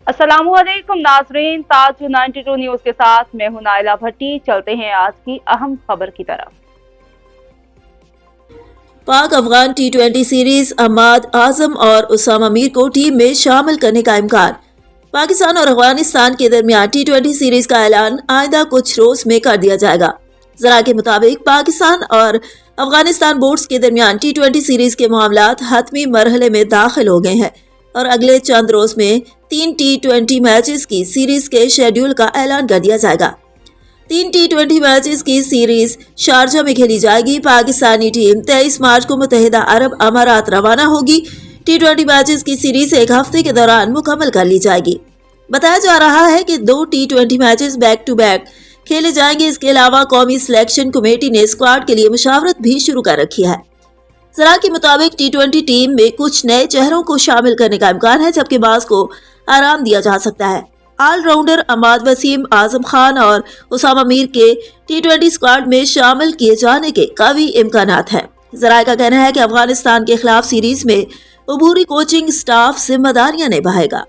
अस्सलाम वालेकुम नाजरीन, ताज 92 न्यूज के साथ मैं हूं नाइला भट्टी। चलते हैं आज की अहम खबर की तरफ। पाक अफगान टी20 सीरीज अहमद आजम और उसामा मीर को टीम में शामिल करने का इम्कान। पाकिस्तान और अफगानिस्तान के दरमियान टी20 सीरीज का ऐलान आइंदा कुछ रोज में कर दिया जाएगा। जरा के मुताबिक पाकिस्तान और अफगानिस्तान बोर्ड्स के दरमियान टी20 सीरीज के मामलात हतमी मरहले में दाखिल हो गए हैं और अगले चंद रोज में 3 टी20 मैचेस की सीरीज के शेड्यूल का ऐलान कर दिया जाएगा। 3 टी20 मैचेस की सीरीज शारजा में खेली जाएगी। पाकिस्तानी टीम 23 मार्च को मुत्तहिदा अरब अमारात रवाना होगी। टी20 मैचेस की सीरीज एक हफ्ते के दौरान मुकम्मल कर ली जाएगी। बताया जा रहा है कि 2 टी20 मैचेस बैक टू बैक खेले जाएंगे। इसके अलावा कौमी सिलेक्शन कमेटी ने स्क्वाड के लिए मुशावरत भी शुरू कर रखी है। जरा के मुताबिक टी20 टीम में कुछ नए चेहरों को शामिल करने का इम्कान है, जबकि बाज़ को आराम दिया जा सकता है। ऑलराउंडर अहमद वसीम, आजम खान और उसामा मीर के टी20 स्क्वाड में शामिल किए जाने के काफी इम्कानात हैं। जरा का कहना है कि अफगानिस्तान के खिलाफ सीरीज में अबूरी कोचिंग स्टाफ जिम्मेदारियां निभाएगा।